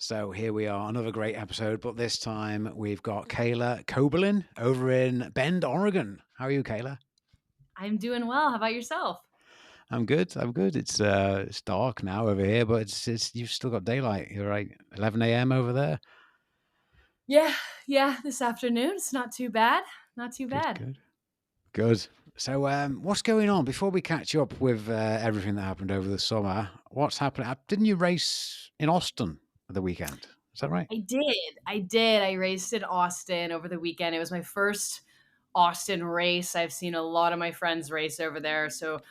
So here we are, another great episode, but this time we've got Kayla Kobelin over in Bend, Oregon. How are you, Kayla? I'm doing well. How about yourself? I'm good. I'm good. It's dark now over here, but it's you've still got daylight. You're right, 11 a.m. over there. Yeah, yeah, this afternoon. It's not too bad. Not too Good, bad. good, good. So, what's going on before we catch up with everything that happened over the summer? What's happening? Didn't you race in Austin at the weekend? Is that right? I did. I did. I raced in Austin over the weekend. It was my first Austin race. I've seen a lot of my friends race over there. So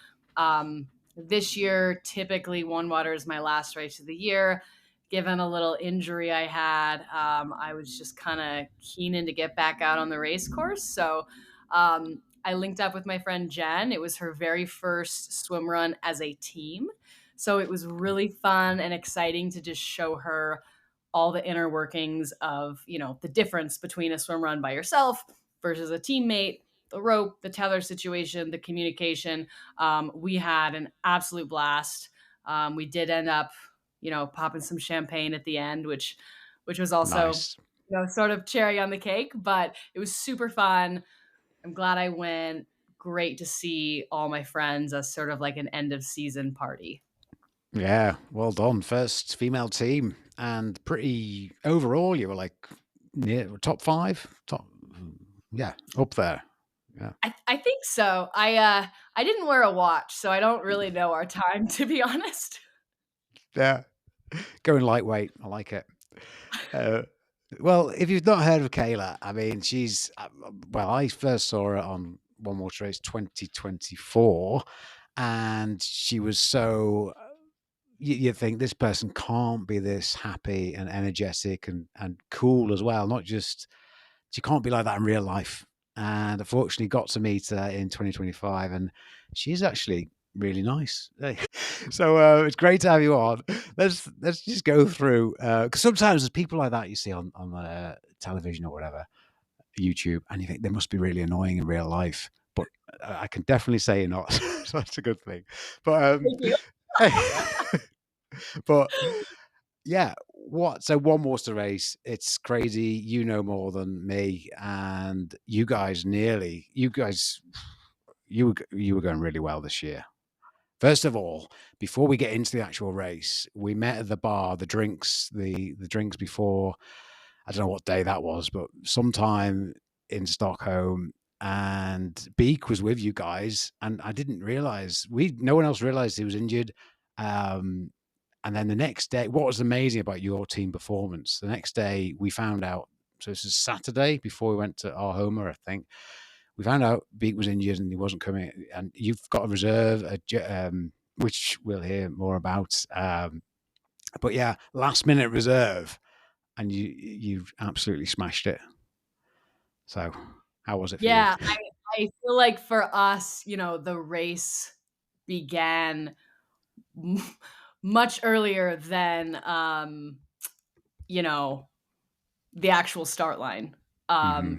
this year, typically One Water is my last race of the year. Given a little injury I had, I was just kind of keening to get back out on the race course. So I linked up with my friend Jen. It was her very first swim run as a team. So it was really fun and exciting to just show her all the inner workings of, the difference between a swim run by yourself versus a teammate, the rope, the tether situation, the communication. We had an absolute blast. We did end up, popping some champagne at the end, which was also, Nice. sort of cherry on the cake, but it was super fun. I'm glad I went. Great to see all my friends as sort of like an end of season party. Yeah, well done. First female team, and pretty overall. You were like near top five, top, yeah, up there. Yeah, I think so. I didn't wear a watch, so I don't really know our time, to be honest. yeah. Going lightweight, I like it. Uh, well, if you've not heard of Kayla, I mean, she's well. I first saw her on One Water Race 2024, and she was so. You think this person can't be this happy and energetic and cool as well. Not just she can't be like that in real life. And unfortunately, got to meet her in 2025, and she's actually really nice. So it's great to have you on. Let's just go through because sometimes there's people like that you see on television or whatever, YouTube, and you think they must be really annoying in real life. But I can definitely say you're not. So that's a good thing. But Thank you. but yeah, what? So one was the race. It's crazy. You know more than me, and you guys, you were going really well this year. First of all, before we get into the actual race, we met at the bar. The drinks before. I don't know what day that was, but sometime in Stockholm. And Beak was with you guys, and I didn't realize no one else realized he was injured. Um, and then the next day, what was amazing about your team performance? The next day, we found out. So this is Saturday before we went to our homer, I think. We found out Beak was injured and he wasn't coming. And you've got a reserve, which we'll hear more about. But yeah, last minute reserve, and you absolutely smashed it. So how was it for you? Yeah, I feel like for us, the race began m much earlier than, you know, the actual start line. Hmm.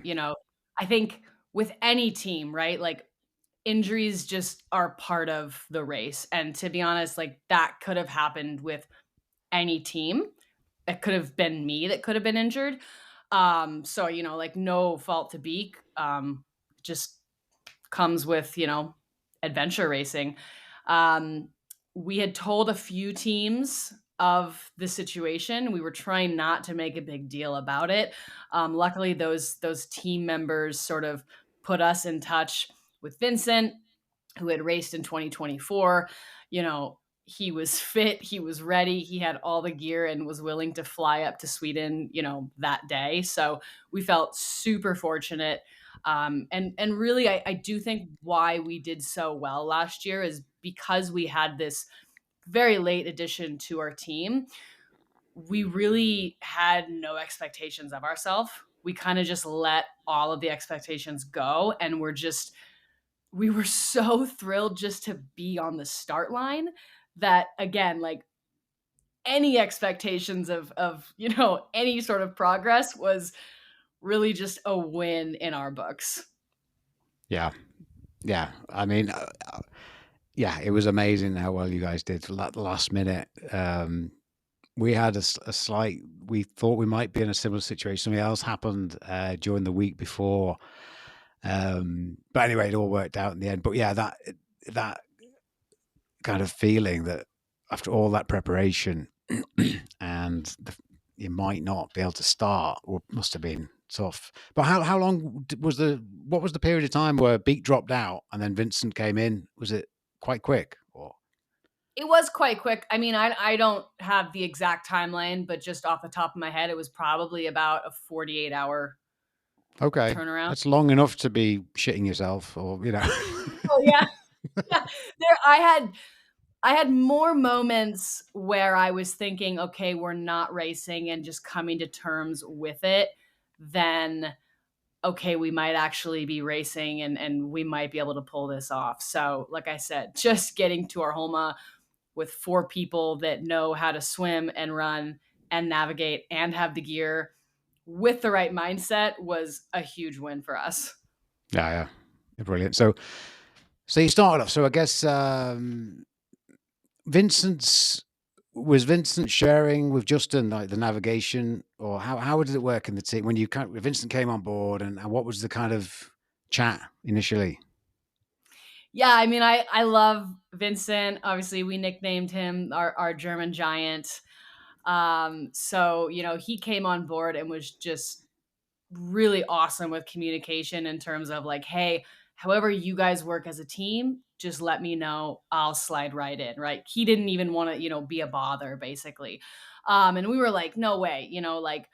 I think with any team, right, like, injuries just are part of the race, and to be honest, like, that could have happened with any team. It could have been me that could have been injured. So, like, no fault to Beak, just comes with, adventure racing. Um, we had told a few teams of the situation. We were trying not to make a big deal about it. Luckily, those team members sort of put us in touch with Vincent, who had raced in 2024. He was fit, he was ready, he had all the gear and was willing to fly up to Sweden, that day. So we felt super fortunate. And really, I do think why we did so well last year is because we had this very late addition to our team. We really had no expectations of ourselves. We kind of just let all of the expectations go, and we were so thrilled just to be on the start line that, again, like, any expectations of any sort of progress was really just a win in our books. Yeah, yeah. I mean, yeah, it was amazing how well you guys did last minute. we had a slight. We thought we might be in a similar situation. Something else happened during the week before, but anyway, it all worked out in the end. But yeah, that kind of feeling that after all that preparation and you might not be able to start must have been tough. But how long was what was the period of time where Beat dropped out and then Vincent came in? Was it quite quick? Or It was quite quick. I mean, I don't have the exact timeline, but just off the top of my head, it was probably about a 48-hour okay, turnaround. that's long enough to be shitting yourself, or Oh yeah, yeah. There, I had more moments where I was thinking, okay, we're not racing and just coming to terms with it than okay, we might actually be racing and we might be able to pull this off. So, like I said, just getting to our Homa with 4 people that know how to swim and run and navigate and have the gear with the right mindset was a huge win for us. yeah, yeah, brilliant. So you started off. So I guess Vincent's was Vincent sharing with Justin like the navigation, or how did it work in the team when Vincent came on board, and what was the kind of chat initially? Yeah, I mean, I love Vincent. Obviously, we nicknamed him our German giant. So he came on board and was just really awesome with communication in terms of like, hey, however you guys work as a team, just let me know. I'll slide right in. Right? He didn't even want to be a bother, basically. And we were like, no way. Like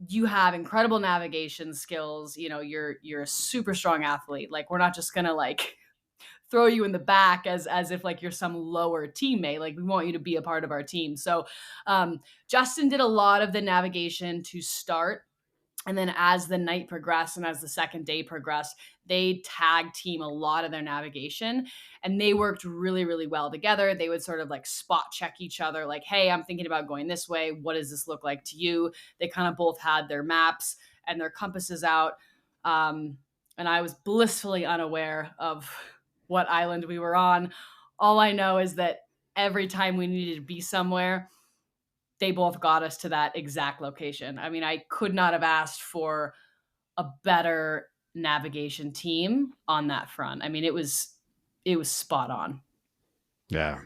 you have incredible navigation skills. You're a super strong athlete. Like we're not just gonna like throw you in the back as if like you're some lower teammate. Like we want you to be a part of our team. So Justin did a lot of the navigation to start. And then as the night progressed and as the second day progressed, they tag team a lot of their navigation and they worked really, really well together. They would sort of like spot check each other, like, hey, I'm thinking about going this way. What does this look like to you? They kind of both had their maps and their compasses out. And I was blissfully unaware of what island we were on. All I know is that every time we needed to be somewhere, they both got us to that exact location. I mean, I could not have asked for a better navigation team on that front. I mean, it was spot on. Yeah,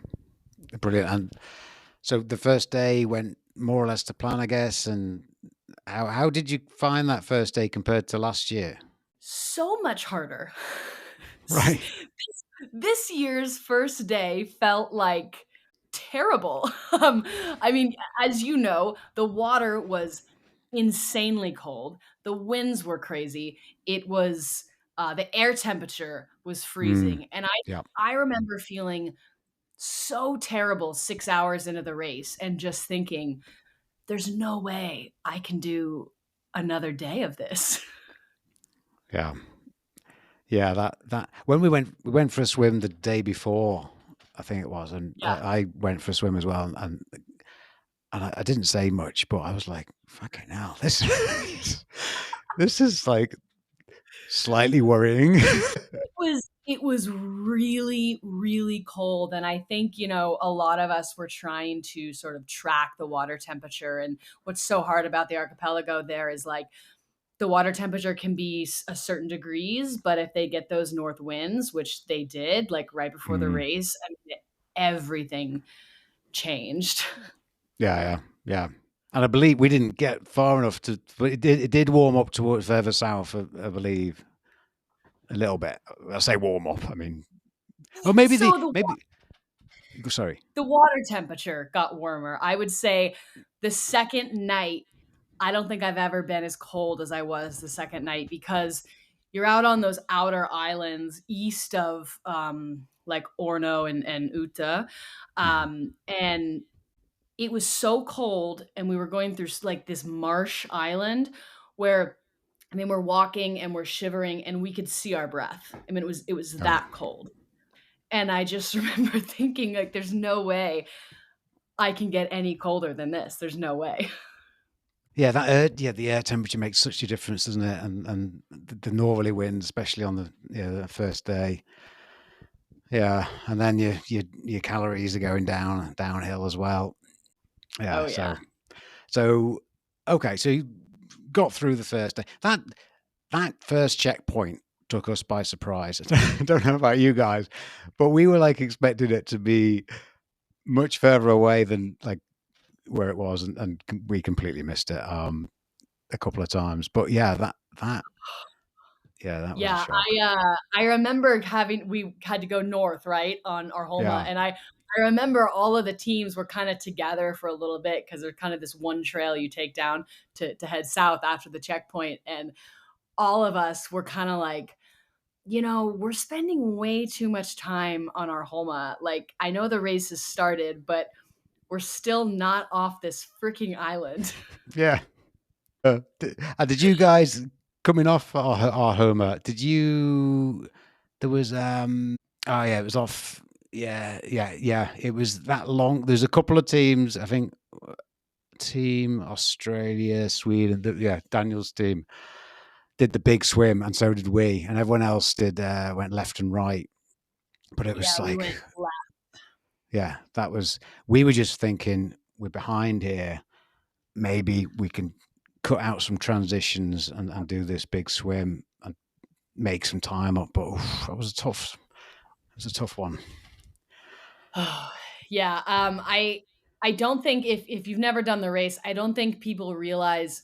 brilliant. And so the first day went more or less to plan, I guess. And how did you find that first day compared to last year? So much harder. Right. This year's first day felt like terrible. I mean, as you know, the water was insanely cold. The winds were crazy. It was the air temperature was Mm, freezing, and yeah, I remember feeling so terrible 6 hours into the race, and just thinking, "There's no way I can do another day of this." yeah. Yeah, that when we went for a swim the day before, I think it was, and Yeah. I went for a swim as well, and I didn't say much, but I was like, "Fucking hell, this this is like slightly worrying." It was really, really cold, and I think, a lot of us were trying to sort of track the water temperature, and what's so hard about the archipelago there is, like, the water temperature can be a certain degrees, but if they get those north winds, which they did, like, right before the Mm, race, I mean, everything changed. yeah, yeah, yeah. And I believe we didn't get far enough but it did warm up towards further south, I believe, a little bit. I say warm up, I mean, or So the sorry. the water temperature got warmer. I would say the second night, I don't think I've ever been as cold as I was the second night because you're out on those outer islands east of like Orno and Uta. Mhm. And it was so cold, and we were going through like this marsh island where I mean we're walking and we're shivering and we could see our breath. I mean it was Oh. that cold. And I just remember thinking like there's no way I can get any colder than this. There's no way. Yeah, that air yeah, the air temperature makes such a difference, doesn't it? And the northerly wind, especially on the first day. Yeah, and then your calories are going downhill as well. Yeah. Oh yeah. So okay. So you got through the first day. That first checkpoint took us by surprise. I don't know about you guys, but we were like expecting it to be much further away than like where it was, and we completely missed it a couple of times. But yeah, that yeah, that was a Yeah, shock. I remember having we had to go north, right, on our Homa, Yeah, and I remember all of the teams were kinda together for a little bit because there's kind of this one trail you take down to head south after the checkpoint, and all of us were kinda like, we're spending way too much time on our Homa. Like, I know the race has started, but we're still not off this freaking island. yeah. Did you guys coming off our Homer? Did you? There was oh yeah, it was off. Yeah. It was that long. There's a couple of teams. I think Team Australia, Sweden. Yeah, Daniel's team did the big swim, and so did we, and everyone else did went left and right. But it Yeah, was we like, went left. yeah, that was. We were just thinking we're behind here. Maybe we can cut out some transitions and do this big swim and make some time up. But oof, that was a tough. It was a tough one. Yeah, I don't think if you've never done the race, I don't think people realize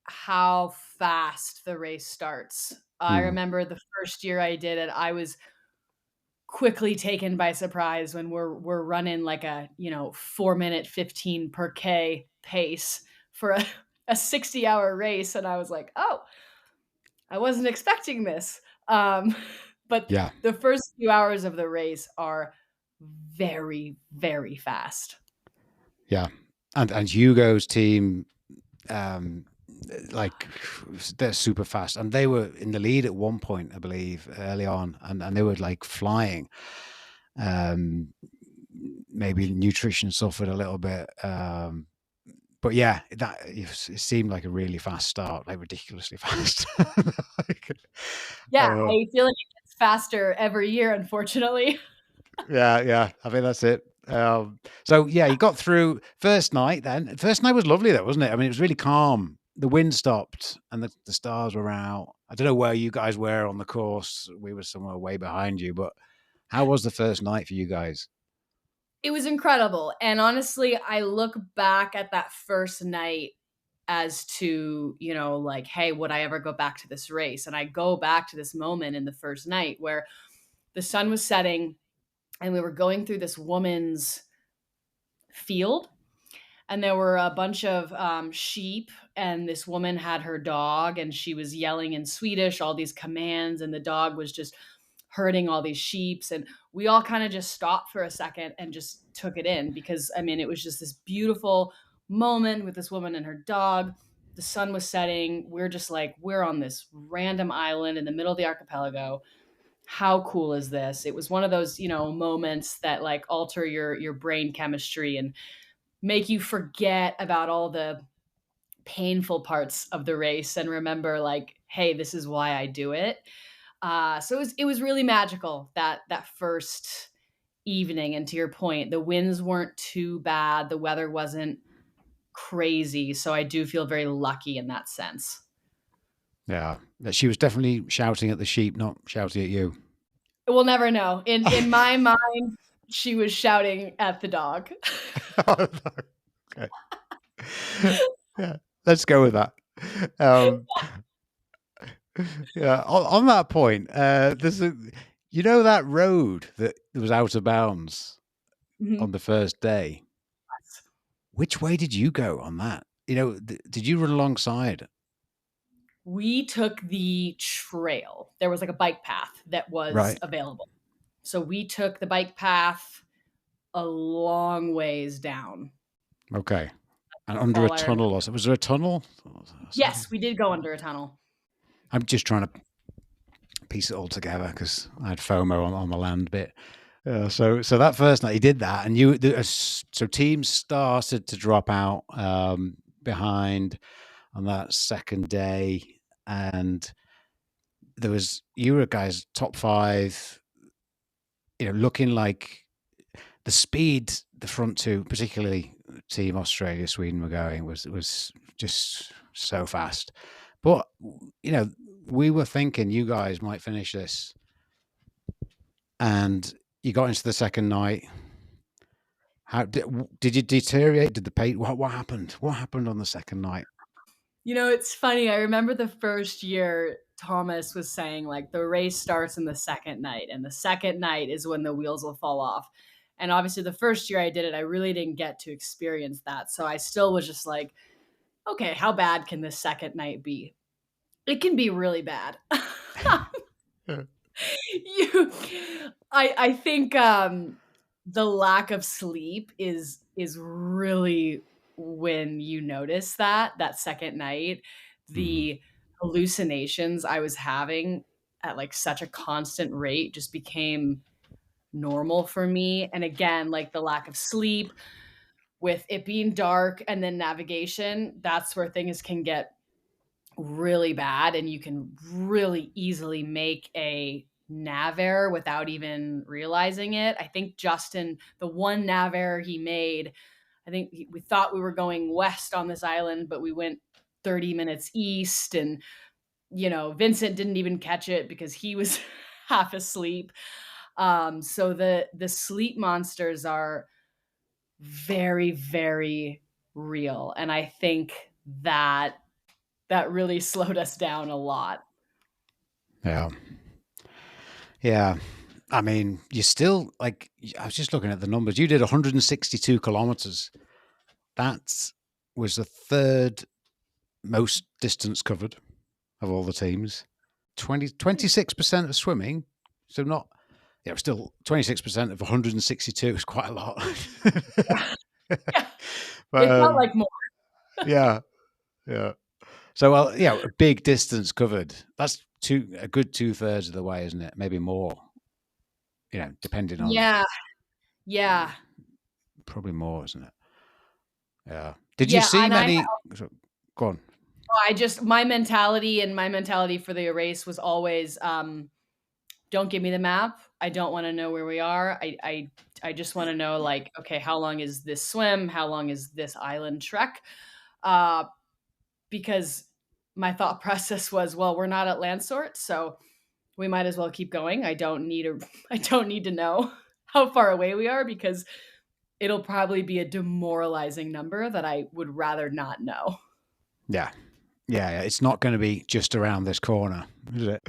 how fast the race starts. I Mm, remember the first year I did it, I was quickly taken by surprise when we're running like a, 4-minute 15 per K pace for a 60-hour race, and I was like, "Oh, I wasn't expecting this." Um, but yeah, the first few hours of the race are very, very fast. yeah. And Hugo's team, um, like they're super fast, and they were in the lead at one point, I believe, early on, and they were like flying. Um, Maybe nutrition suffered a little bit, but yeah, it seemed like a really fast start, like ridiculously fast. Like, Yeah, uh, I feel like it gets faster every year, unfortunately. yeah. I think that's it. So yeah, you got through first night. Then first night was lovely, though, wasn't it? I mean, it was really calm. The wind stopped and the stars were out. I don't know where you guys were on the course. We were somewhere way behind you, but how was the first night for you guys? It was incredible, and honestly, I look back at that first night as to, like, "Hey, would I ever go back to this race?" And I go back to this moment in the first night where the sun was setting and we were going through this woman's field, and there were a bunch of sheep, and this woman had her dog, and she was yelling in Swedish all these commands, and the dog was just herding all these sheeps, and we all kind of just stopped for a second and just took it in because, I mean, it was just this beautiful moment with this woman and her dog. The sun was setting, we're just like, we're on this random island in the middle of the archipelago. How cool is this? It was one of those, moments that like alter your brain chemistry and make you forget about all the painful parts of the race and remember, like, hey, this is why I do it. So it was really magical, that first evening. And to your point, the winds weren't too bad, the weather wasn't crazy, so I do feel very lucky in that sense. Yeah, she was definitely shouting at the sheep, not shouting at you. We'll never know. In my mind, she was shouting at the dog. Okay. Yeah, let's go with that. Um, yeah, on that point, that road that was out of bounds on Mhm. the first day. Which way did you go on that? Did you run alongside? We took the trail. There was like a bike path that was Right. available. So we took the bike path a long ways down. Okay. And under a All I remember. tunnel, or so was there a tunnel or something? Yes, we did go under a tunnel. I'm just trying to piece it all together because I had FOMO on the land bit. So that first night he did that, and so teams started to drop out behind on that second day, and there was you were guys top five, looking like the speed the front two, particularly Team Australia, Sweden were going was just so fast. But you know, we were thinking you guys might finish this, and you got into the second night. How did you deteriorate? Did the pace? What happened? What happened on the second night? You know, it's funny. I remember the first year Thomas was saying, like, the race starts in the second night, and the second night is when the wheels will fall off. And obviously, the first year I did it, I really didn't get to experience that. So I still was just like, okay, how bad can this second night be? It can be really bad. Yeah. you I think the lack of sleep is really when you notice that second night, Mhm. the hallucinations I was having at like such a constant rate just became normal for me. And again, like the lack of sleep with it being dark and then navigation, that's where things can get really bad and you can really easily make a nav error without even realizing it. I think Justin, the one nav error he made, I think we thought we were going west on this island, but we went 30 minutes east. And, you know, Vincent didn't even catch it because he was half asleep. So the sleep monsters are very, very real. And I think that that really slowed us down a lot. Yeah. Yeah. I mean, you still like I was just looking at the numbers. You did 162 kilometers. That was the third most distance covered of all the teams. 26% of swimming. So not yeah, still 26% of 162 is quite a lot. Yeah, But it felt like more. yeah, yeah. So well, yeah, a big distance covered. That's a good 2/3 of the way, isn't it? Maybe more. Depending on Yeah, yeah, probably more, isn't it? Yeah. Did you yeah, see and many? Go on. I just my mentality for the race was always, "Don't give me the map. I don't wanna know where we are. I just wanna know, like, okay, how long is this swim? How long is this island trek?" Uh, because my thought process was, "Well, we're not at Landsort, so we might as well keep going. I don't need a I don't need to know how far away we are because it'll probably be a demoralizing number that I would rather not know." Yeah. Yeah, yeah. It's not going to be just around this corner, is it?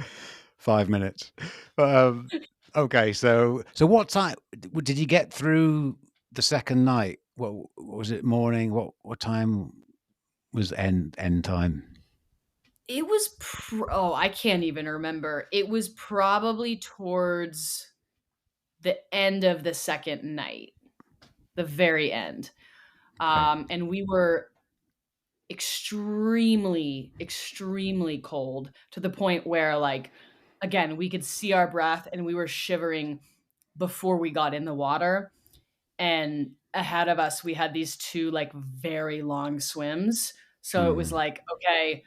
5 minutes. Okay, so what time did you get through the second night? What was it? Morning? What time was end time? It was oh, I can't even remember. It was probably towards the end of the second night, the very end. Okay. And we were extremely, extremely cold to the point where, like, again, we could see our breath and we were shivering before we got in the water. And ahead of us, we had these two like very long swims. So it was Mm, like, okay,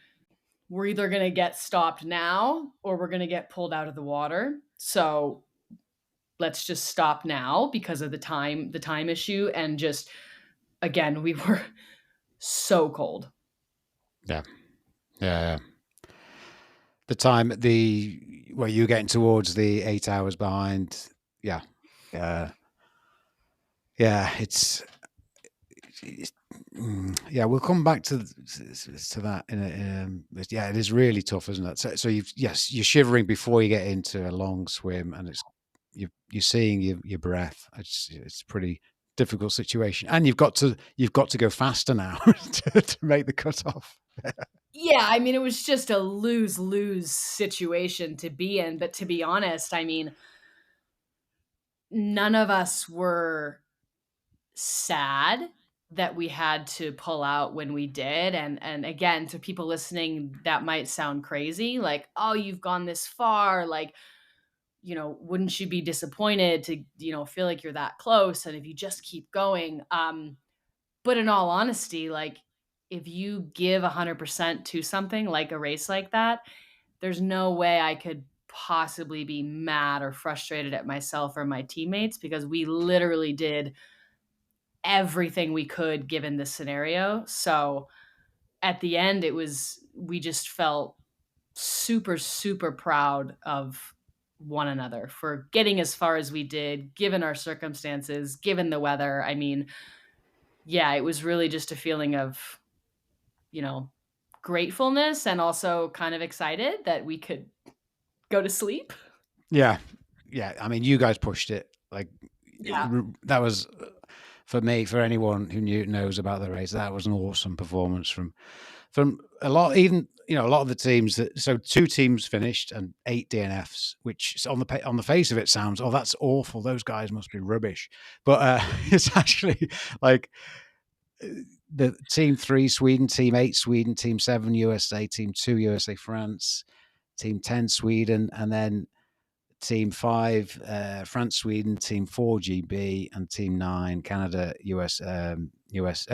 we're either going to get stopped now or we're going to get pulled out of the water. So let's just stop now because of the time issue. And just, again, we were so cold. yeah. Yeah. The time you're getting towards the 8 hours behind. Yeah. Yeah. Yeah. Yeah, we'll come back to that but yeah, it is really tough, isn't it? So you're shivering before you get into a long swim, and you're seeing your breath. It's a pretty difficult situation, and you've got to go faster now to make the cutoff. Yeah, I mean, it was just a lose-lose situation to be in, but to be honest, I mean, none of us were sad that we had to pull out when we did. And again, to people listening, that might sound crazy, like, "Oh, you've gone this far, like, wouldn't you be disappointed to, feel like you're that close and if you just keep going?" But in all honesty, like, if you give 100% to something like a race like that, there's no way I could possibly be mad or frustrated at myself or my teammates because we literally did everything we could given this scenario. So at the end, we just felt super, super proud of one another for getting as far as we did, given our circumstances, given the weather. I mean, yeah, it was really just a feeling of, you know, gratefulness and also kind of excited that we could go to sleep. Yeah. Yeah, I mean, you guys pushed it, like, Yeah. that was, for me, for anyone who knows about the race, that was an awesome performance from a lot, even, a lot of the teams that, so 2 teams finished and 8 DNFs, which on the face of it sounds, "Oh, that's awful. Those guys must be rubbish." But, it's actually like, uh, the team 3 Sweden, team 8 Sweden, team 7 USA, team 2 USA France, team 10 Sweden, and then team 5 France, Sweden, team 4 GB, and team 9 Canada,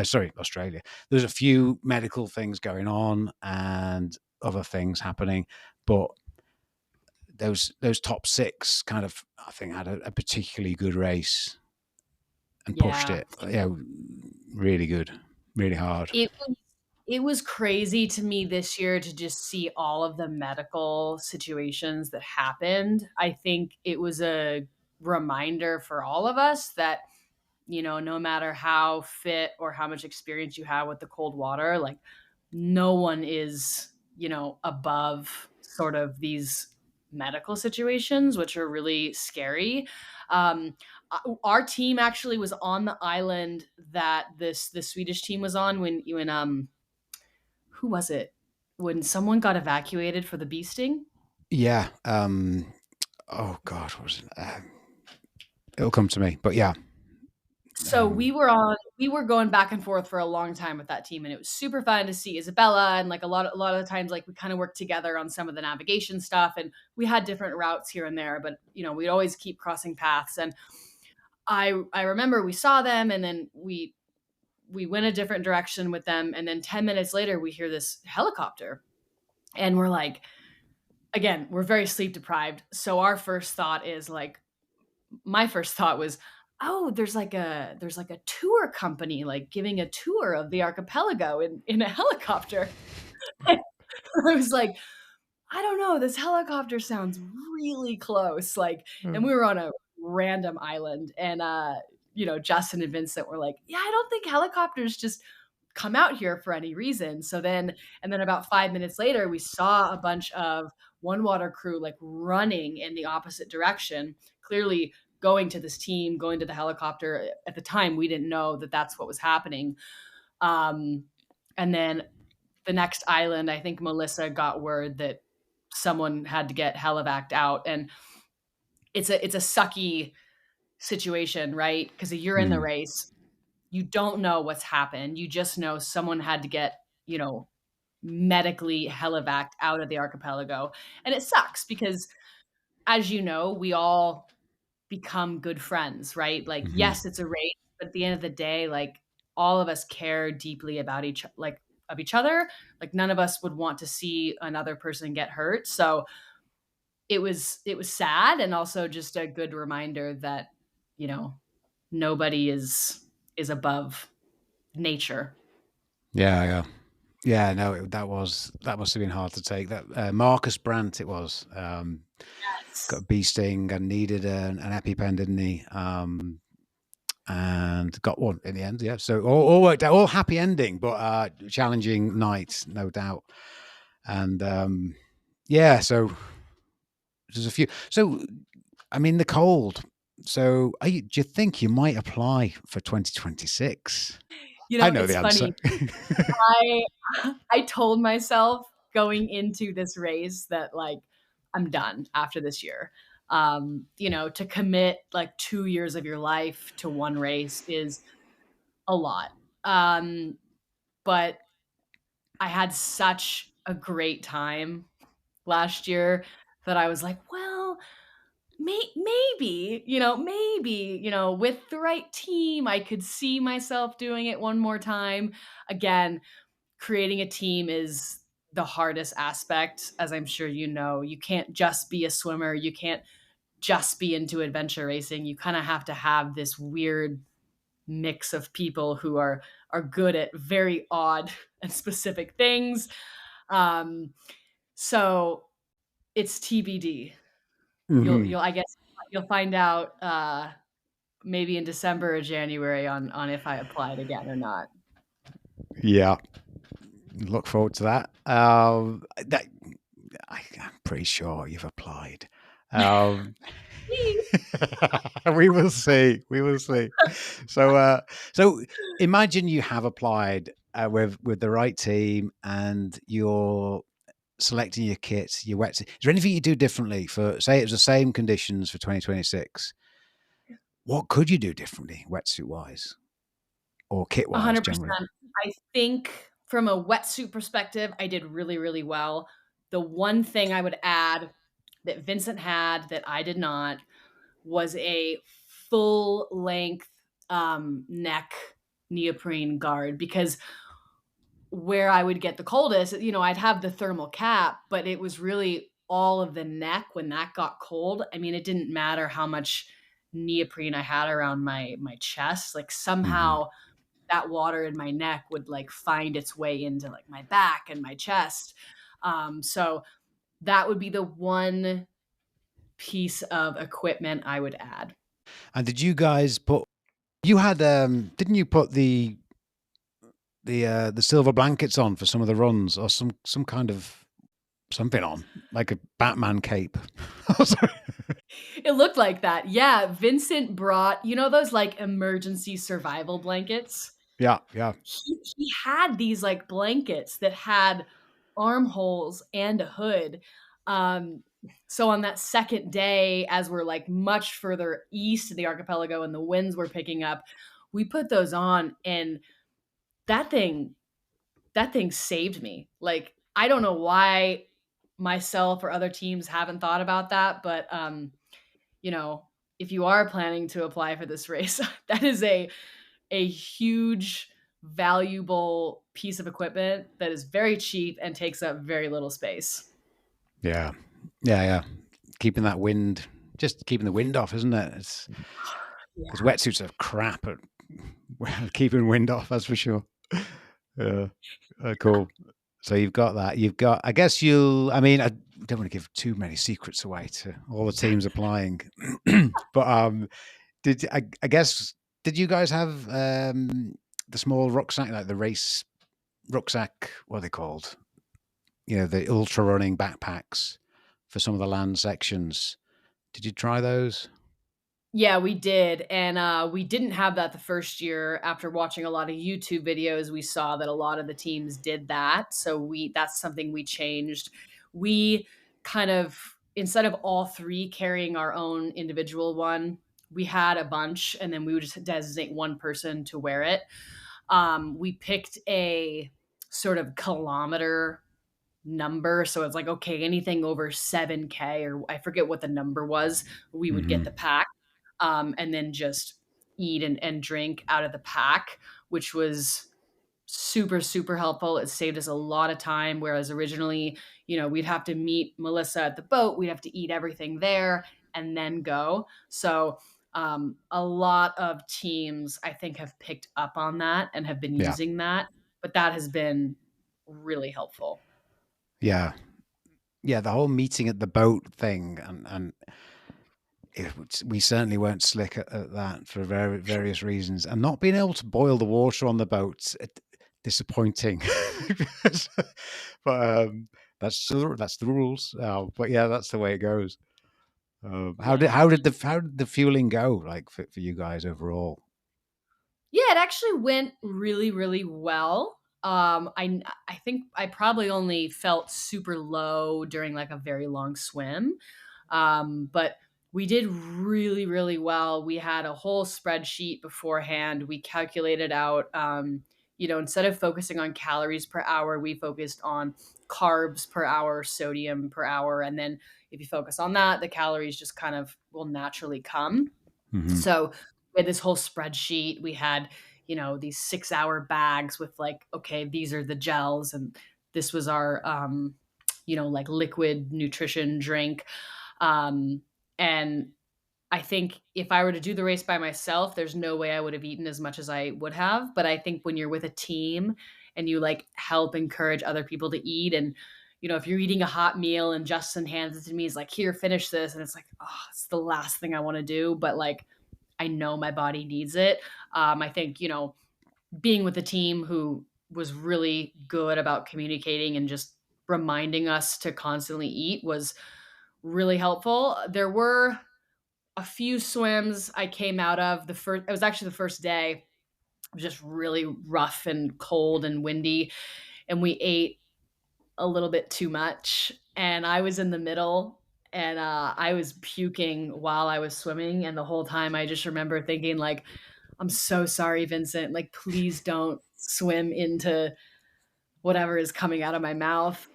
sorry, Australia. There's a few medical things going on and other things happening, but those top 6 kind of, I think, had a particularly good race and pushed Yeah. it, really good, really hard. It was crazy to me this year to just see all of the medical situations that happened. I think it was a reminder for all of us that, no matter how fit or how much experience you have with the cold water, like no one is, above sort of these medical situations, which are really scary. Um, our team actually was on the island that the Swedish team was on when who was it? When someone got evacuated for the bee sting? Yeah. Oh God, what was it? It'll come to me, but yeah. So Um, we were going back and forth for a long time with that team, and it was super fun to see Isabella, and like a lot of the times, like we kind of worked together on some of the navigation stuff, and we had different routes here and there, but we'd always keep crossing paths. And I remember we saw them, and then we went a different direction with them, and then 10 minutes later we hear this helicopter, and we're like, again, we're very sleep deprived, so our first thought is like, my first thought was, "Oh, there's like a tour company, like, giving a tour of the archipelago in a helicopter." I was like, "I don't know, this helicopter sounds really close," like, and we were on a random island, and, Justin and Vincent were like, "Yeah, I don't think helicopters just come out here for any reason." And then about 5 minutes later, we saw a bunch of One Water crew, like, running in the opposite direction, clearly going to this team, going to the helicopter. At the time, we didn't know that that's what was happening. Um, and then the next island, I think Melissa got word that someone had to get helevaced out, and it's a sucky situation, right? Because you're in the mm, race, you don't know what's happened. You just know someone had to get, medically helevaced out of the archipelago. And it sucks because, as you know, we all become good friends, right? Like, mhm. yes, it's a race, but at the end of the day, like, all of us care deeply about each other. Like, none of us would want to see another person get hurt. So it was sad, and also just a good reminder that, you know, nobody is above nature. Yeah, yeah. Yeah, no, that must have been hard to take. That, Marcus Brandt it was, got a Yes. bee sting and needed an EpiPen, didn't he? And got one in the end, yeah. So all worked out, all happy ending, but, challenging night, no doubt. And, yeah, so there's a few. So, I mean, the cold. So, do you think you might apply for 2026? I know It's the answer. funny. I I told myself going into this race that, like, I'm done after this year. To commit like 2 years of your life to one race is a lot. Um, but I had such a great time last year that I was like, well, maybe, with the right team, I could see myself doing it one more time. Again, creating a team is the hardest aspect, as I'm sure you know. You can't just be a swimmer. You can't just be into adventure racing. You kind of have to have this weird mix of people who are good at very odd and specific things. Um, so it's TBD. Hmm. You'll I guess you'll find out maybe in December or January on if I applied again or not. Yeah, look forward to that. I'm pretty sure you've applied. Um, we will see. We will see. So, so imagine you have applied with the right team, and you're selecting your kit, your wetsuit. Is there anything you do differently for, say, it was the same conditions for 2026? What could you do differently, wetsuit wise or kit wise, generally? 100%. I think from a wetsuit perspective, I did really, really well. The one thing I would add that Vincent had that I did not was a full length neck neoprene guard, because where I would get the coldest, I'd have the thermal cap, but it was really all of the neck when that got cold. I mean, it didn't matter how much neoprene I had around my chest. Like Hmm. somehow that water in my neck would like find its way into like my back and my chest. So that would be the one piece of equipment I would add. And did you guys put? You had, didn't you put the silver blankets on for some of the runs, or some kind of something on, like a Batman cape? Sorry. It looked like that. Yeah, Vincent brought, those like emergency survival blankets? Yeah, yeah. He had these like blankets that had armholes and a hood. Um, so on that second day, as we're like much further east of the archipelago and the winds were picking up, we put those on, and that thing that thing saved me. Like I don't know why myself or other teams haven't thought about that, but you know, if you are planning to apply for this race, that is a huge, valuable piece of equipment that is very cheap and takes up very little space. Yeah. Yeah, yeah. Keeping that wind, just keeping the wind off, isn't it? It's because Yeah. wetsuits are crap at keeping wind off, that's for sure. Yeah. Cool. So you've got that. You've got, I guess I mean, I don't want to give too many secrets away to all the teams applying, but I guess, did you guys have the small rucksack, like the race rucksack? What are they called? The ultra running backpacks for some of the land sections. Did you try those? Yeah, we did, and, we didn't have that the first year. After watching a lot of YouTube videos, we saw that a lot of the teams did that, so we that's something we changed. We kind of instead of all 3 carrying our own individual one, we had a bunch, and then we would just designate one person to wear it. We picked a sort of kilometer number. So it's like, okay, anything over 7K, or I forget what the number was, we would get Hmm. the pack, and then just eat and drink out of the pack, which was super, super helpful. It saved us a lot of time. Whereas originally, we'd have to meet Melissa at the boat, we'd have to eat everything there and then go. So, a lot of teams, I think, have picked up on that and have been Yeah, using that. But that has been really helpful. yeah, yeah. The whole meeting at the boat thing, and we certainly weren't slick at that for various reasons, and not being able to boil the water on the boats, disappointing. but that's the rules. But yeah, that's the way it goes. How did Yeah. how did the fueling go, like for you guys overall? Yeah, it actually went really, really well. I think I probably only felt super low during like a very long swim. But we did really, really well. We had a whole spreadsheet beforehand. We calculated out, instead of focusing on calories per hour, we focused on carbs per hour, sodium per hour. And then if you focus on that, the calories just kind of will naturally come. Hmm. So we had this whole spreadsheet. We had, these 6-hour bags with like, okay, these are the gels and this was our, like liquid nutrition drink. Um, and I think if I were to do the race by myself, there's no way I would have eaten as much as I would have. But I think when you're with a team and you like help encourage other people to eat, and if you're eating a hot meal and Justin hands it to me, he's like, "Here, finish this," and it's like, oh, it's the last thing I want to do, but like I know my body needs it. I think being with a team who was really good about communicating and just reminding us to constantly eat was really helpful. There were a few swims I came out of. It was actually the first day. It was just really rough and cold and windy, and we ate a little bit too much. And I was in the middle, and I was puking while I was swimming. And the whole time, I just remember thinking, like, "I'm so sorry, Vincent. Like, please don't swim into whatever is coming out of my mouth."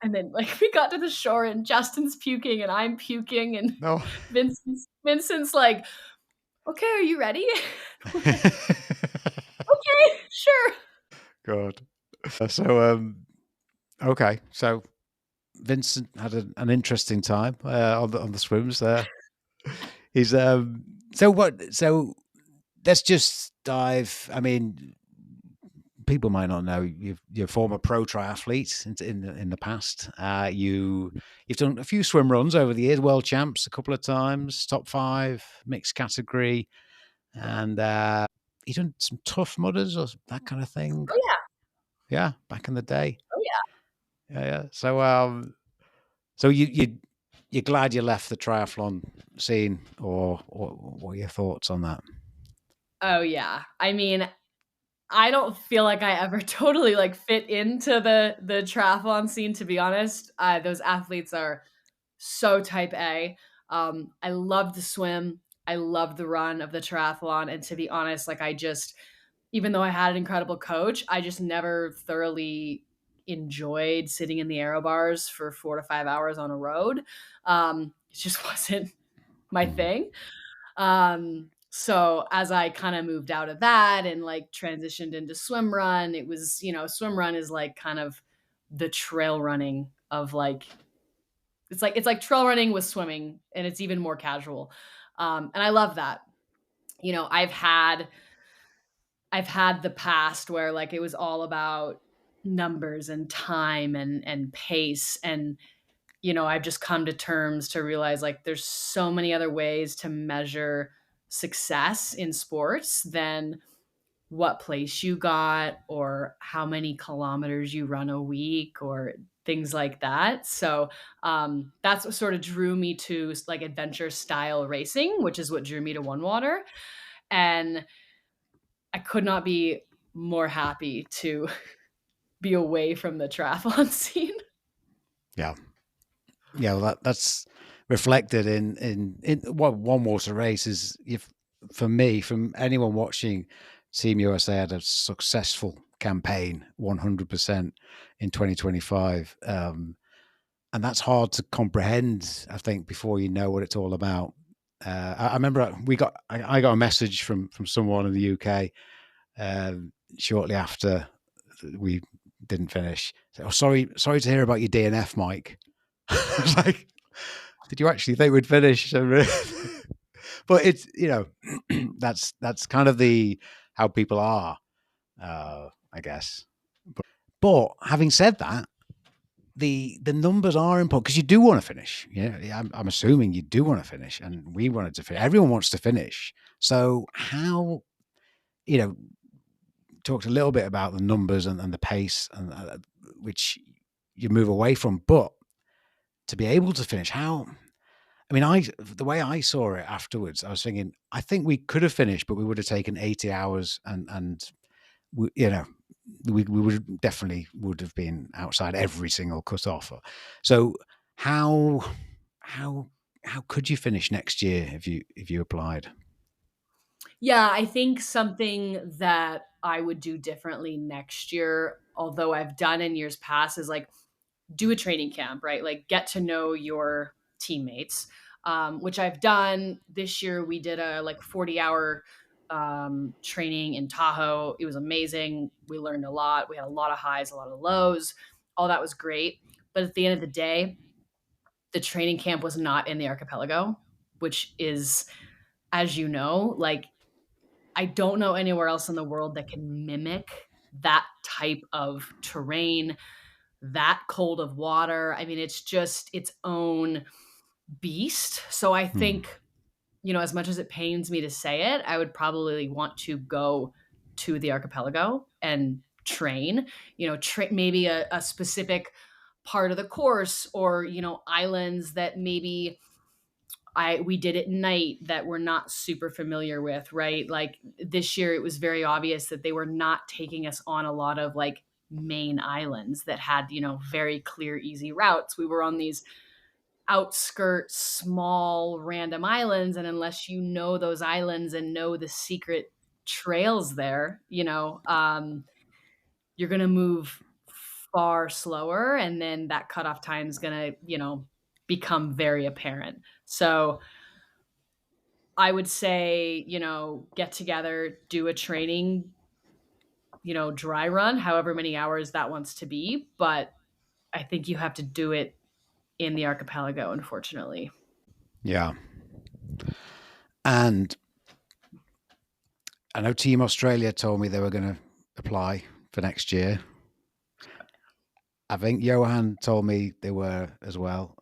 And then like we got to the shore and Justin's puking and I'm puking and No. Vincent's like, "Okay, are you ready?" I'm like, "Okay, sure." God. So okay. So Vincent had an interesting time on the swims there. He's so what? So let's just dive. I mean, people might not know you're a former pro triathlete in the past. You've done a few swim runs over the years, world champs a couple of times, top five, mixed category, and you done some tough mudders or that kind of thing. Oh yeah. Yeah, back in the day. Oh yeah. Yeah, yeah. So you're glad you left the triathlon scene, or what are your thoughts on that? Oh yeah. I mean, I don't feel like I ever totally like fit into the triathlon scene, to be honest. Those athletes are so type A. I love the swim. I love the run of the triathlon. And to be honest, like even though I had an incredible coach, I just never thoroughly enjoyed sitting in the aero bars for 4 to 5 hours on a road. It just wasn't my Mm, thing. So as I kind of moved out of that and like transitioned into swim run, it was, swim run is like kind of the trail running of like it's like trail running with swimming, and it's even more casual. And I love that. I've had the past where like it was all about numbers and time and pace, and I've just come to terms to realize like there's so many other ways to measure success in sports than what place you got or how many kilometers you run a week or things like that. So that's what sort of drew me to like adventure style racing, which is what drew me to One Water. And I could not be more happy to be away from the triathlon scene. yeah, yeah. Well, that's reflected in what one water race is. If for me, from anyone watching, Team USA had a successful campaign, 100% in 2025. And that's hard to comprehend, I think, before you know what it's all about. I remember I got a message from someone in the UK shortly after we didn't finish. Said, "Oh, sorry to hear about your DNF, Mike." I was like, "Did you actually think we'd finish?" But it's that's kind of the how people are, I guess. But having said that, the numbers are important because you do want to finish. Yeah, I'm assuming you do want to finish, and we wanted to finish. Everyone wants to finish. So how you know talked a little bit about the numbers and the pace, and which you move away from, but to be able to finish, how? I mean, the way I saw it afterwards, I was thinking, I think we could have finished, but we would have taken 80 hours, and we, we would definitely would have been outside every single cut off. So how how how could you finish next year if you applied? Yeah, I think something that I would do differently next year, although I've done in years past, is like do a training camp, right? Like get to know your teammates, which I've done this year. We did a like 40-hour training in Tahoe. It was amazing. We learned a lot. We had a lot of highs, a lot of lows. All that was great. But at the end of the day, the training camp was not in the archipelago, which is, as you know, like I don't know anywhere else in the world that can mimic that type of terrain, that cold of water. I mean, it's just its own beast. So I Hmm. think, as much as it pains me to say it, I would probably want to go to the archipelago and train, maybe a specific part of the course, or, islands that maybe we did at night that we're not super familiar with, right? Like this year, it was very obvious that they were not taking us on a lot of like main islands that had, very clear, easy routes. We were on these outskirts, small, random islands. And unless you know those islands and know the secret trails there, you're going to move far slower. And then that cutoff time is going to, become very apparent. So I would say, get together, do a training, dry run, however many hours that wants to be. But I think you have to do it in the archipelago, unfortunately. Yeah. And I know Team Australia told me they were going to apply for next year. I think Johan told me they were as well.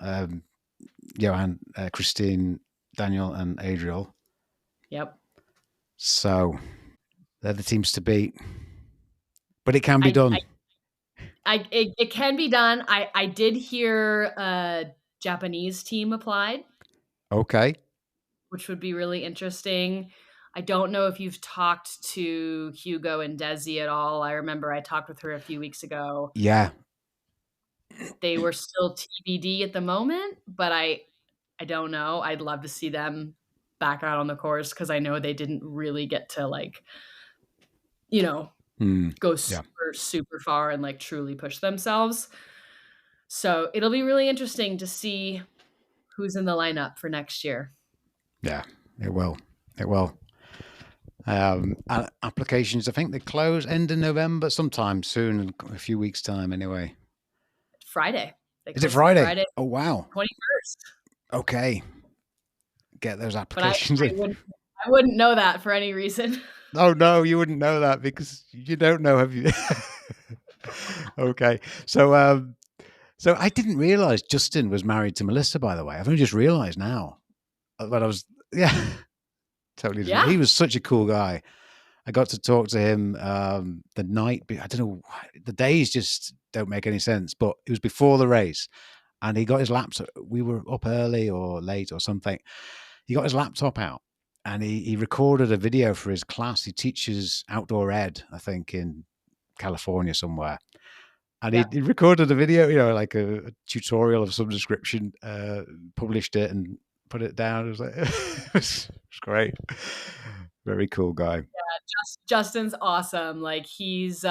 Johan, Christine, Daniel, and Adriel. Yep. So they're the teams to beat. But it can be I, I, done. it can be done. I did hear a Japanese team applied, Okay. which would be really interesting. I don't know if you've talked to Hugo and Desi at all. I remember I talked with her a few weeks ago. Yeah. They were still TBD at the moment, but I don't know. I'd love to see them back out on the course because I know they didn't really get to like, you know, Mm. go Yeah. super, super far and like truly push themselves. So it'll be really interesting to see who's in the lineup for next year. Yeah. It will. It will. Applications, I think they close end of November, sometime soon, in a few weeks' time anyway. Friday. They Is it close Friday? Friday Oh, wow. 21st. Okay. Get those But I, applications I in. wouldn't I wouldn't know that for any reason. Oh, no, you wouldn't know that because you don't know, have you? Okay. So I didn't realize Justin was married to Melissa, by the way. I've only just realized now. But I was, yeah, totally didn't. Yeah. He was such a cool guy. I got to talk to him the night. I don't know. The days just don't make any sense. But it was before the race, and he got his laptop. We were up early or late or something. He got his laptop out, and he recorded a video for his class. He teaches outdoor ed, I think, in California somewhere. And he Yeah. recorded a video, like a tutorial of some description, published it, and put it down. It was like, it was great. Very cool guy. Justin's awesome. Like his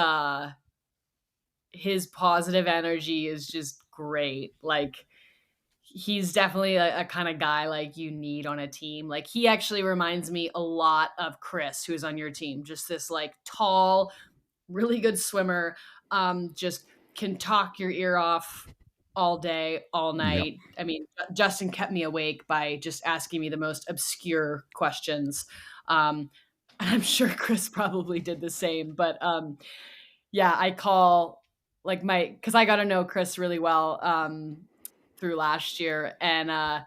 positive energy is just great. Like he's definitely a kind of guy like you need on a team. Like he actually reminds me a lot of Chris, who's on your team. Just this like tall, really good swimmer. Just can talk your ear off all day, all Yep. night. I mean, Justin kept me awake by just asking me the most obscure questions. And I'm sure Chris probably did the same. But yeah, I call like because I got to know Chris really well through last year, and I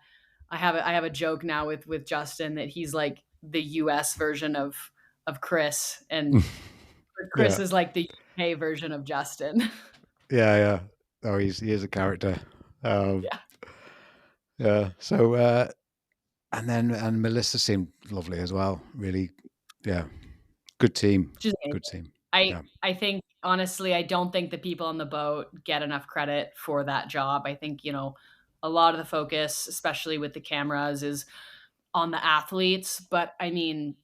have a joke now with Justin that he's like the U.S. version of Chris, and Chris Yeah. is like the UK version of Justin. Yeah. Yeah. Oh, he is a character. Um, Yeah, yeah. So, and Melissa seemed lovely as well. Really, yeah. Good team. she's amazing. Good team. I Yeah. I think honestly, I don't think the people on the boat get enough credit for that job. I think a lot of the focus, especially with the cameras, is on the athletes. But I mean,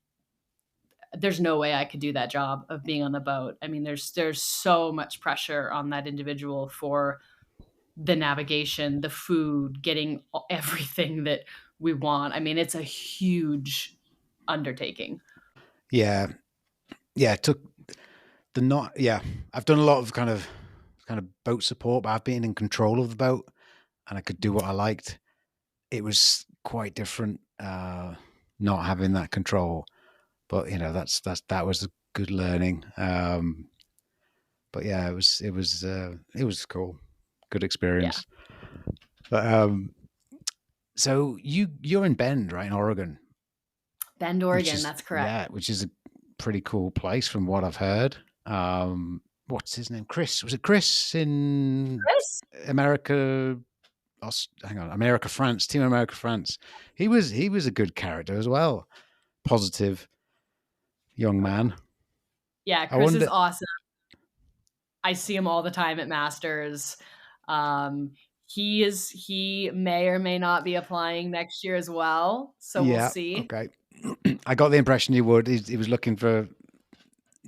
there's no way I could do that job of being on the boat. I mean, there's so much pressure on that individual for the navigation, the food, getting everything that we want. I mean, it's a huge undertaking. Yeah, yeah. It took the not. Yeah, I've done a lot of kind of boat support, but I've been in control of the boat and I could do what I liked. It was quite different, not having that control. But that was a good learning. But yeah, it was cool, good Yeah. experience. But so you're in Bend, right, in Oregon, Bend, which Oregon, is that's correct. yeah, which is a pretty cool place from what I've heard. What's his name? Chris. Was it Chris in Chris? America? Hang on, America France, Team America France. He was a good character as well. Positive young man. Yeah, I Chris is wonder. awesome. I see him all the time at Masters. Um, he may or may not be applying next year as well, so we'll Yeah, see. okay. I got the impression he would. He was looking for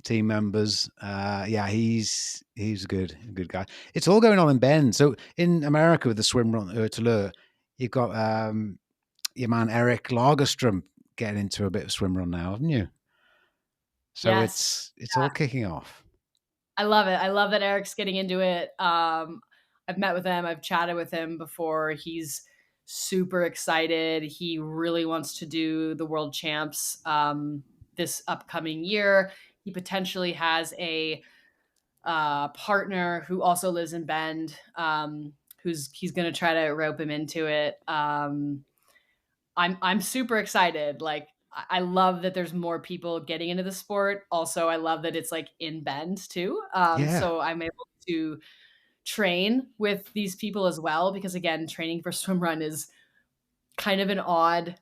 team members. Yeah, he's a good guy. It's all going on in Bend. So in America with the swim run Touleur, you've got your man Eric Lagerstrom getting into a bit of swim run now, haven't you? So Yes. it's all kicking off. I love it. I love that Eric's getting into it. I've met with him, I've chatted with him before. He's super excited. He really wants to do the world champs this upcoming year. He potentially has a partner who also lives in Bend, who's he's going to try to rope him into it. I'm super excited. Like I love that there's more people getting into the sport. Also, I love that it's like in Bend too. Yeah, So I'm able to train with these people as well because again, training for swim run is kind of an odd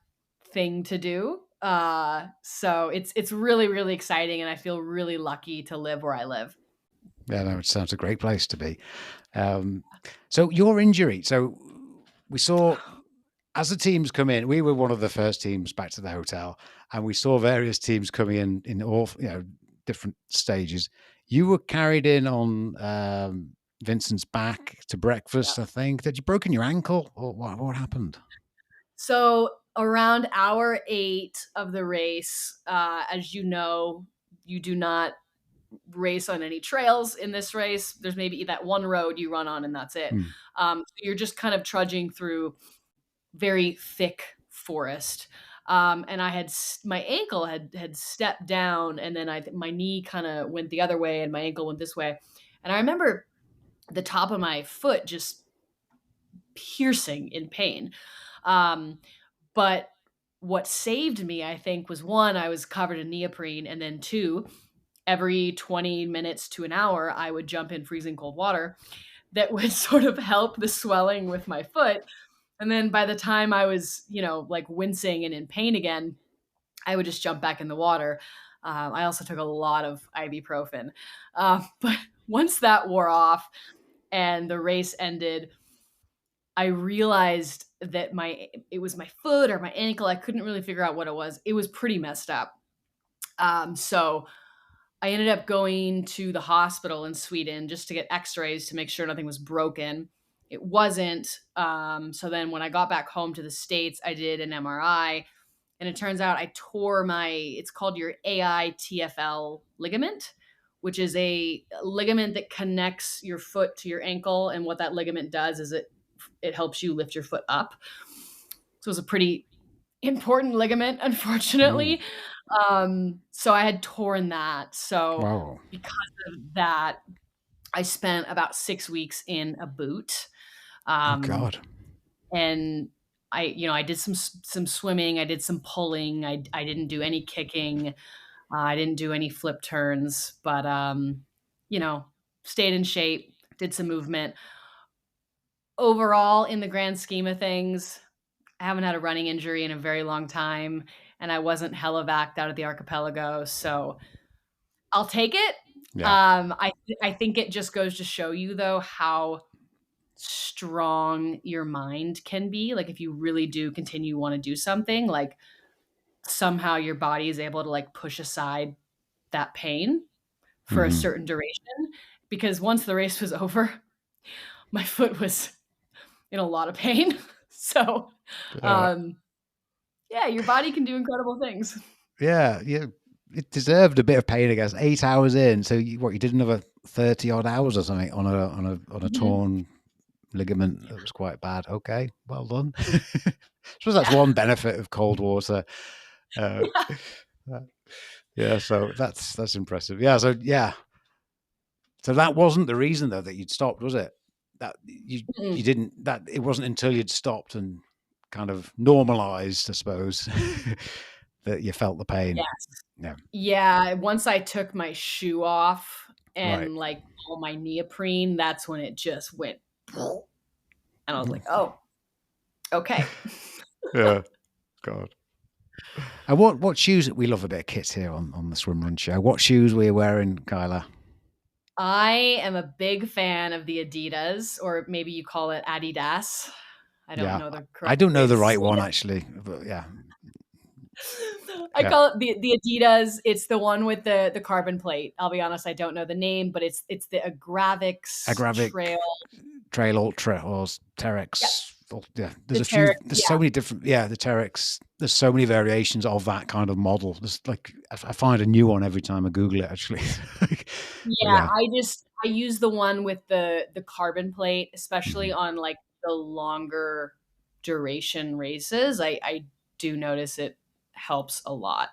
thing to do. So it's really really exciting, and I feel really lucky to live where I live. yeah. No, it sounds a great place to be. Um, so your injury. So we saw as the teams come in, we were one of the first teams back to the hotel, and we saw various teams coming in all different stages. You were carried in on Vincent's back to breakfast. I think that you broken your ankle, or what happened? So around hour 8 of the race, as you know, you do not race on any trails in this race. There's maybe that one road you run on, and that's it. Hmm. So you're just kind of trudging through very thick forest. And I had my ankle had stepped down, and then my knee kind of went the other way, and my ankle went this way. And I remember the top of my foot just piercing in pain. Um, but what saved me, I think, was one, I was covered in neoprene, and then two, every 20 minutes to an hour, I would jump in freezing cold water that would sort of help the swelling with my foot. And then by the time I was, like wincing and in pain again, I would just jump back in the water. I also took a lot of ibuprofen. But once that wore off and the race ended, I realized that it was my foot or my ankle. I couldn't really figure out what it was. It was pretty messed up. So I ended up going to the hospital in Sweden just to get x-rays to make sure nothing was broken. It wasn't. So then when I got back home to the States, I did an MRI, and it turns out I tore it's called your AITFL ligament, which is a ligament that connects your foot to your ankle. And what that ligament does is it helps you lift your foot up. So it was a pretty important ligament, Mm. unfortunately. So I had torn that. So Wow. because of that, I spent about 6 weeks in a boot. Oh Um, God. and I did some swimming. I did some pulling. I didn't do any kicking. I didn't do any flip turns, but you know, stayed in shape, did some movement. Overall, in the grand scheme of things, I haven't had a running injury in a very long time, and I wasn't helivacked out of the archipelago, so I'll take it. Yeah. I think it just goes to show you though how strong your mind can be. Like if you really do continue want to do something, like somehow your body is able to like push aside that pain for a Hmm. certain duration. Because once the race was over, my foot was in a lot of pain. So, Uh, um, yeah, your body can do incredible things. yeah. Yeah. it deserved a bit of pain, I guess. 8 hours in, so you did another 30 odd hours or something on a Mhm. torn ligament that was quite bad. Okay, well done. I suppose that's Yeah. one benefit of cold water. Uh, yeah, so that's impressive. Yeah, so that wasn't the reason though that you'd stopped, was it? That you Mm-mm. didn't that it wasn't until you'd stopped and kind of normalized, I suppose, that you felt the pain. Yes. Yeah, Yeah, once I took my shoe off right. and, like, all my neoprene, that's when it just went, and I was like, "Oh, okay." Yeah, God. And what shoes? We love a bit of kits here on the Swim Run Show. What shoes were you wearing, Kyla? I am a big fan of the Adidas, or maybe you call it Adidas. I don't Yeah, know the I correct don't know way to the say right one it. actually, but yeah, I yeah. call it the Adidas. It's the one with the carbon plate. I'll be honest, I don't know the name, but it's the Agravix Agravic Trail. Trail Ultra or Yeah, Terex. Yeah, the Terra. There's Yeah, so many different. Yeah, the Terex. There's so many variations of that kind of model. There's like I find a new one every time I Google it. Actually, but yeah. yeah, I use the one with the carbon plate, especially mhm. on like the longer duration races. I do notice it helps a lot.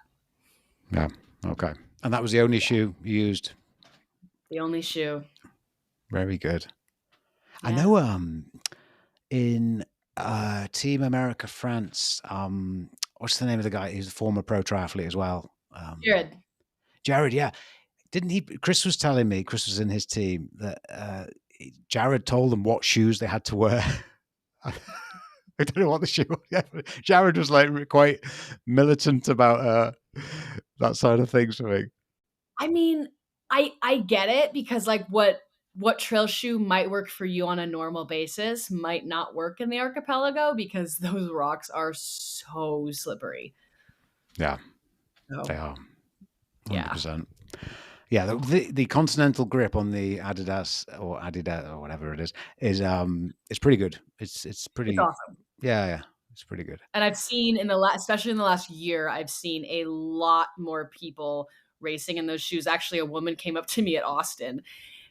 Yeah, okay. And that was the only shoe you used. The only shoe. Very good. I Yeah. know. In Team America France, what's the name of the guy? He's a former pro triathlete as well. Jared. Jared, yeah. Didn't he? Chris was telling me, Chris was in his team, that Jared told them what shoes they had to wear. I don't know what the shoe was. Yeah, Jared was like quite militant about that side of things for me. I mean, I get it because like what trail shoe might work for you on a normal basis might not work in the archipelago because those rocks are so slippery. Yeah, they So, are yeah. 100%. Yeah, the continental grip on the Adidas or whatever it is it's pretty good. It's It's pretty awesome. yeah, it's pretty good. And I've seen in the last, especially in the last year, I've seen a lot more people racing in those shoes. Actually, a woman came up to me at Austin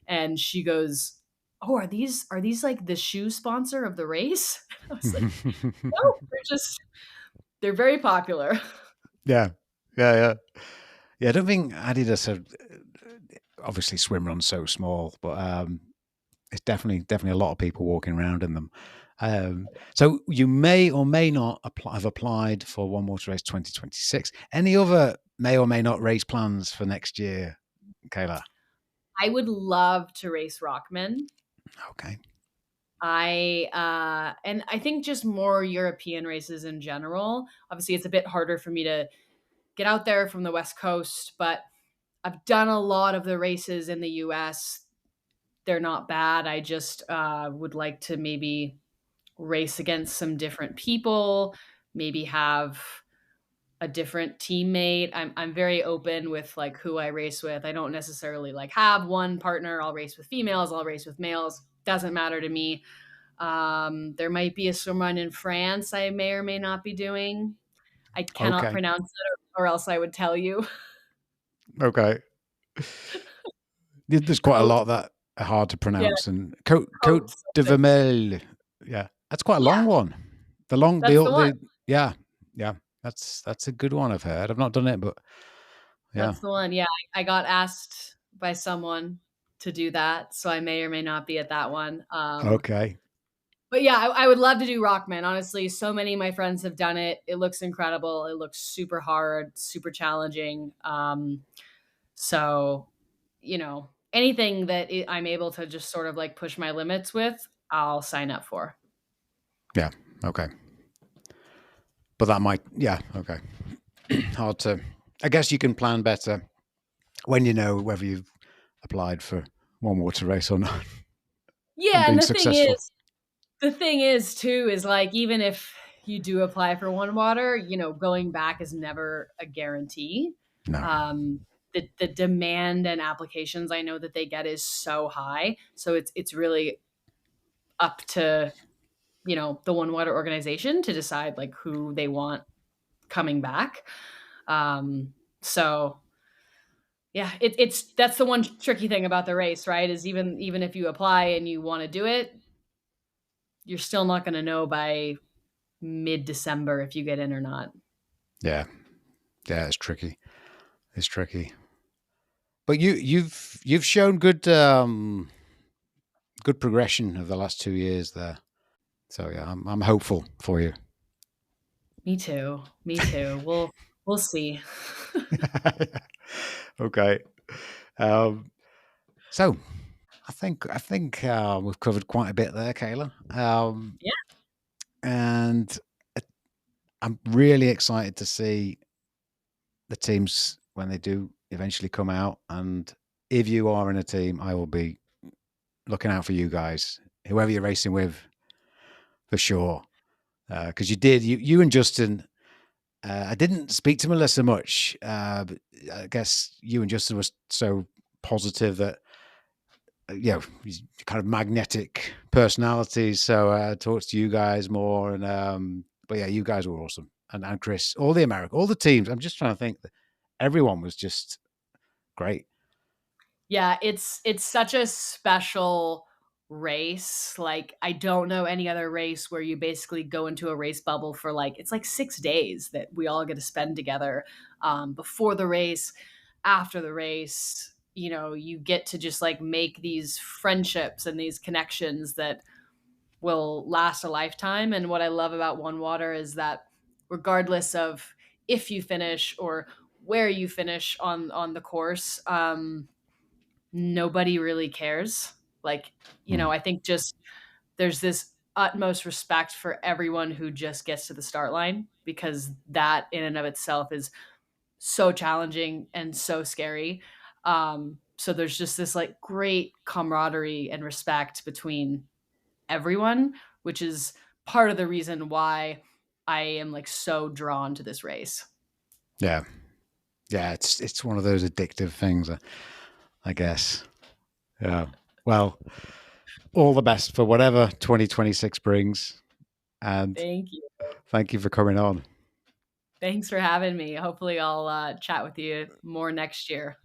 and she goes, "Oh, are these like the shoe sponsor of the race?" I was like, "No, they're very popular." Yeah. Yeah, yeah. Yeah, I don't think Adidas are obviously swim run's so small, but it's definitely a lot of people walking around in them. So you may or may not have applied for One Water Race 2026. Any other may or may not race plans for next year, Kayla? I would love to race Rockman. Okay. And I think just more European races in general. Obviously, it's a bit harder for me to get out there from the West Coast, but I've done a lot of the races in the US. They're not bad. I just would like to maybe race against some different people, maybe have a different teammate. I'm very open with like who I race with. I don't necessarily like have one partner. I'll race with females, I'll race with males. Doesn't matter to me. There might be a swim run in France I may or may not be doing. I cannot Okay. pronounce it or else I would tell you. Okay. There's quite a Cote, lot that are hard to yeah, pronounce. And Cote Cote de something. Vermel. Yeah, that's quite a long Yeah, one. The long that's the one. yeah, yeah. That's a good one. I've heard. I've not done it, but yeah. That's the one. Yeah, I got asked by someone to do that, so I may or may not be at that one. Okay. But yeah, I would love to do Rockman. Honestly, so many of my friends have done it. It looks incredible. It looks super hard, super challenging. So, anything that I'm able to just sort of like push my limits with, I'll sign up for. Yeah. Okay. But that might. Yeah. Okay. Hard to. I guess you can plan better when you know whether you've applied for one water race or not and Yeah, and been successful. the thing is too is like even if you do apply for one water, going back is never a guarantee. No. The demand and applications I know that they get is so high, so it's really up to the one water organization to decide like who they want coming back. So Yeah, it's that's the one tricky thing about the race, right? Is even if you apply and you wanna do it, you're still not gonna know by mid-December if you get in or not. Yeah, yeah, it's tricky. It's tricky. But you've shown good progression over the last 2 years there. So yeah, I'm hopeful for you. Me too. Me too. We'll see. Okay. Um, so I think we've covered quite a bit there, Kayla. Yeah, And I'm really excited to see the teams when they do eventually come out. And if you are in a team, I will be looking out for you guys, whoever you're racing with, for sure. Because you and Justin. I didn't speak to Melissa much. But I guess you and Justin was so positive that he's kind of magnetic personalities. So I talked to you guys more, and but yeah, you guys were awesome, and Chris, all the teams. I'm just trying to think that everyone was just great. yeah, it's such a special race. Like, I don't know any other race where you basically go into a race bubble for, like, it's like 6 days that we all get to spend together, before the race, after the race. You know, you get to just, like, make these friendships and these connections that will last a lifetime. And what I love about One Water is that regardless of if you finish or where you finish on the course, nobody really cares. Like, Mm, I think just there's this utmost respect for everyone who just gets to the start line, because that in and of itself is so challenging and so scary. So there's just this like great camaraderie and respect between everyone, which is part of the reason why I am like so drawn to this race. yeah, yeah. It's one of those addictive things, I guess. Yeah. Well, all the best for whatever 2026 brings, and Thank you. thank you for coming on. Thanks for having me. Hopefully, I'll chat with you more next year.